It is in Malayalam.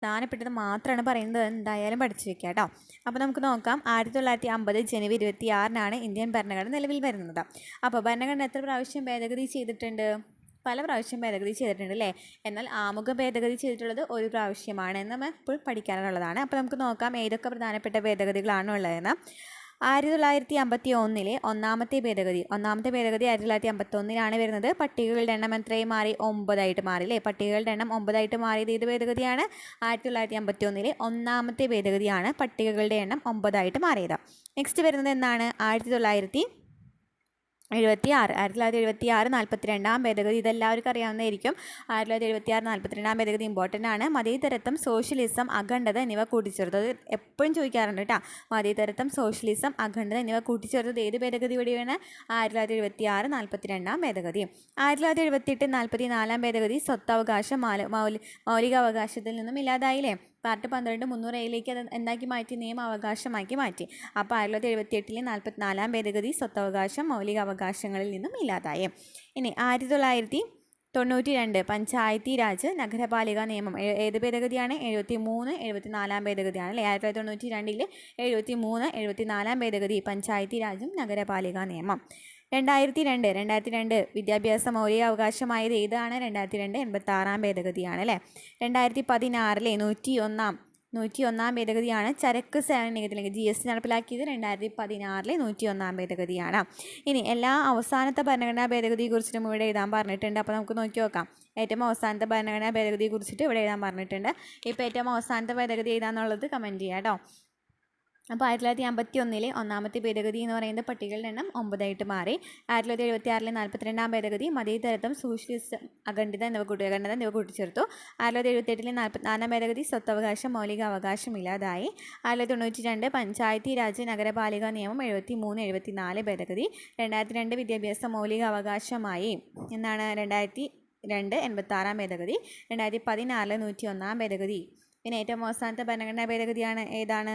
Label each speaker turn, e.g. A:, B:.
A: പ്രധാനപ്പെട്ടത് മാത്രമാണ് പറയുന്നത്, എന്തായാലും പഠിച്ചു വെക്കുക കേട്ടോ. അപ്പോൾ നമുക്ക് നോക്കാം. 1950 ജനുവരി 26-നാണ് ഇന്ത്യൻ ഭരണഘടന നിലവിൽ വരുന്നത്. അപ്പോൾ ഭരണഘടന എത്ര പ്രാവശ്യം ഭേദഗതി ചെയ്തിട്ടുണ്ട്? പല പ്രാവശ്യം ഭേദഗതി ചെയ്തിട്ടുണ്ട് അല്ലേ? എന്നാൽ ആമുഖ ഭേദഗതി ചെയ്തിട്ടുള്ളത് ഒരു പ്രാവശ്യമാണ് എന്ന് നമ്മൾ ഇപ്പോൾ പഠിക്കാനുള്ളതാണ്. അപ്പോൾ നമുക്ക് നോക്കാം ഏതൊക്കെ പ്രധാനപ്പെട്ട ഭേദഗതികളാണ് ഉള്ളതെന്ന്. 1951 ഒന്നാമത്തെ ഭേദഗതി 1951 വരുന്നത്. പട്ടികകളുടെ എണ്ണം എത്രയായി മാറി? 9 മാറി അല്ലേ? പട്ടികകളുടെ എണ്ണം 9 മാറിയത് ഏത് ഭേദഗതിയാണ്? 1951 ഒന്നാമത്തെ ഭേദഗതിയാണ് പട്ടികകളുടെ എണ്ണം 9 മാറിയത്. നെക്സ്റ്റ് വരുന്നത് എന്നാണ്? 1976 42-ാം ഭേദഗതി. ഇതെല്ലാവർക്കും അറിയാവുന്നതായിരിക്കും. 1976 42-ാം ഭേദഗതി ഇമ്പോർട്ടൻ്റ് ആണ്. മതേതരത്വം, സോഷ്യലിസം, അഖണ്ഡത എന്നിവ കൂട്ടിച്ചേർത്തത് എപ്പോഴും ചോദിക്കാറുണ്ട് കേട്ടോ. മതേതരത്വം, സോഷ്യലിസം, അഖണ്ഡത എന്നിവ കൂട്ടിച്ചേർത്തത് ഏത് ഭേദഗതി വഴിയാണ്? 1976 42-ാം ഭേദഗതി. 1978 44-ാം ഭേദഗതി സ്വത്തവകാശം മൗലികാവകാശത്തിൽ നിന്നും ഇല്ലാതായില്ലേ? പാർട്ട് 12 300 അത് എന്താക്കി മാറ്റി? നിയമാവകാശമാക്കി മാറ്റി. അപ്പോൾ 1978 44-ാം ഭേദഗതി സ്വത്തവകാശം മൗലികാവകാശങ്ങളിൽ നിന്നും ഇല്ലാതായി. ഇനി 1992 പഞ്ചായത്തി രാജ് നഗരപാലിക നിയമം ഏത് ഭേദഗതിയാണ്? 73 74-ാം ഭേദഗതിയാണ് അല്ലേ? 1992 73 74-ാം ഭേദഗതി പഞ്ചായത്തി രാജും നഗരപാലിക നിയമം. 2002 വിദ്യാഭ്യാസ മൗലിക അവകാശമായത് ഏതാണ്? 2002 86-ാം ഭേദഗതിയാണ് അല്ലേ? 2016 101-ാം ഭേദഗതിയാണ് ചരക്ക് സേവന നികുതി GST നടപ്പിലാക്കിയത്. 2016 101-ാം ഭേദഗതിയാണ്. ഇനി എല്ലാ അവസാനത്തെ ഭരണഘടനാ ഭേദഗതിയെക്കുറിച്ചിട്ടും ഇവിടെ എഴുതാൻ പറഞ്ഞിട്ടുണ്ട്. അപ്പോൾ നമുക്ക് നോക്കി നോക്കാം. ഏറ്റവും അവസാനത്തെ ഭരണഘടനാ ഭേദഗതിയെക്കുറിച്ചിട്ട് ഇവിടെ എഴുതാൻ പറഞ്ഞിട്ടുണ്ട്. ഇപ്പോൾ ഏറ്റവും അവസാനത്തെ ഭേദഗതി ഏതാണെന്നുള്ളത് കമൻറ്റ് ചെയ്യാം കേട്ടോ. അപ്പോൾ 1951 ഒന്നാമത്തെ ഭേദഗതി എന്ന് പറയുന്നത് പട്ടികകളുടെ എണ്ണം 9 മാറി. 1976 42-ാം ഭേദഗതി മതേതരത്വം, സോഷ്യലിസം, അഖണ്ഡത എന്നിവ കൂട്ടിച്ചേർത്തു. 1978 44-ാം ഭേദഗതി സ്വത്തവകാശം മൗലികാവകാശം ഇല്ലാതായി. 1992 പഞ്ചായത്തി രാജ് നഗരപാലിക നിയമം 73 74 ഭേദഗതി. 2002 വിദ്യാഭ്യാസ മൗലികാവകാശമായി എന്നാണ്? 2002 86-ാം ഭേദഗതി. 2016 101-ാം ഭേദഗതി. പിന്നെ ഏറ്റവും അവസാനത്തെ ഭരണഘടനാ ഭേദഗതിയാണ് ഏതാണ്?